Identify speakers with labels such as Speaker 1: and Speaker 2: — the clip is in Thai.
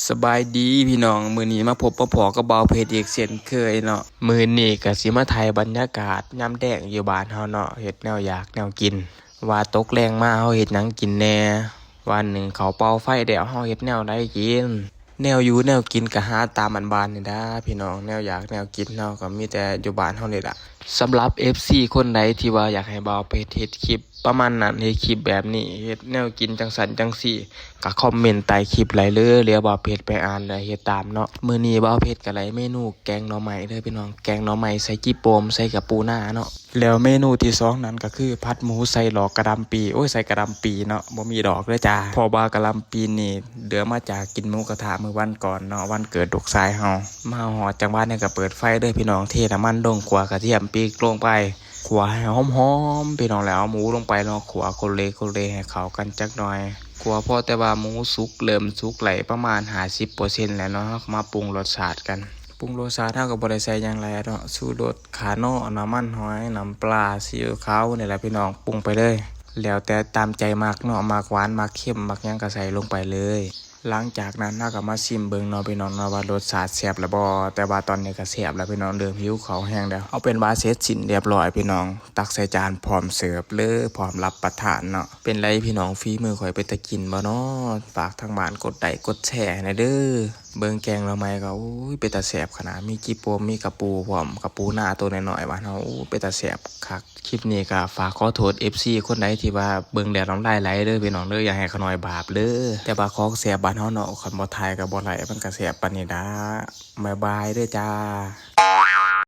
Speaker 1: สบายดีพี่น้องมื้อนี้มาพบพอกับเบาเพจอีกเช่นเคยเนาะมื้อนี้ก็สิมาถ่ายบรรยากาศยามแดงอยู่บ้านเฮาเนาะเฮ็ดแนวอยากแนวกินว่าตกแรงมาเฮาเฮ็ดหยังกินแหน่วันหนึ่งเขาเป่าไฟแล้วเฮาเฮ็ดแนวใดกินแนวอยู่แนวกินก็หาตามบ้านๆนี่ล่ะพี่น้องแนวอยากแนวกินเนาะก็มีแต่อยู่บ้านเฮานี่ล่ะสำหรับ FC คนใดที่ว่าอยากให้เบาเพจเฮ็ดคลิปประมาณนั้นเฮ็ดคลิปแบบนี้เฮ็ดแนวกินจังซั่นจังซี่ ก็คอมเมนต์ใต้คลิปไหลเลยเดี๋ยวบ่าวเพจไปอ่านแล้วเฮ็ดตามเนาะมื้อนี้บ่าวเพจก็ไหลเมนูแกงหน่อไม้เด้อพี่น้องแกงหน่อไม้ใส่จิโปมใส่กับปูนาเนาะแล้วเมนูที่สองนั้นก็คือผัดหมูใส่ดอกกระดำปีโอ้ยใส่กระดำปีเนาะบ่มีดอกเด้อจ้าเพราะว่ากระดำปีนี่เดือมาจากกินหมูกระทะมื้อวันก่อนเนาะวันเกิดลูกชายเฮามาฮอดจังหวัดเนี่ยก็เปิดไฟเด้อพี่น้องเทน้ำมันลงขัวกระเทียมปีกลงไปขัวให้หอมๆพี่น้องแล้วเอาหมูลงไปเนาะขัวคนเลให้เข้ากันจักหน่อย กลัวพอแต่ว่าหมูสุกเริ่มสุกไหลประมาณ50%แล้วเนาะมาปรุงรสชาติกันปรุงรสชาติเท่ากับบ่ได้ใส่หยังหลายเนาะชูรสขาโน่น้ำมันหอยน้ำปลาซีอิ๊วขาวนี่แหละพี่น้องปรุงไปเลยแล้วแต่ตามใจมักเนาะมักหวานมักเค็มมักหยังก็ใส่ลงไปเลยหลังจากนั้นเราก็มาชิมเบิ่งเนาะพี่น้องเนาะว่ารสชาติแซ่บแล้วบ่แต่ว่าตอนนี้ก็แซ่บแล้วพี่น้องเริ่มหิวข้าวแห้งแล้วเอาเป็นว่าเสร็จสิ้นเรียบร้อยพี่น้องตักใส่จานพร้อมเสิร์ฟเลยพร้อมรับประทานเนาะเป็นไรพี่น้องฝีมือข่อยเป็นตะกินบ่เนาะฝากทางบ้านกดไลค์กดแชร์ให้เด้อเบิ่งแกงเราใหม่ก็อุ้ยเป็นตาแซ่บขนาดมีจิโปมมีกระปูพร้อมกระปูหน้าตัวน้อยๆว่าเฮาเป็นตาแซ่บคักคลิปนี้ก็ฝากขอโทษ FC คนใดที่ว่าเบิ่งแล้วน้ำลายไหลเด้อพี่น้องเด้ออย่าให้ขน้อยบาปเด้อแต่ว่าของแซ่บบ้านเฮาเนาะคันบ่ทายก็บ่ไหลมันก็แซ่บปานนี้ดาบ๊ายบายเด้อจ้า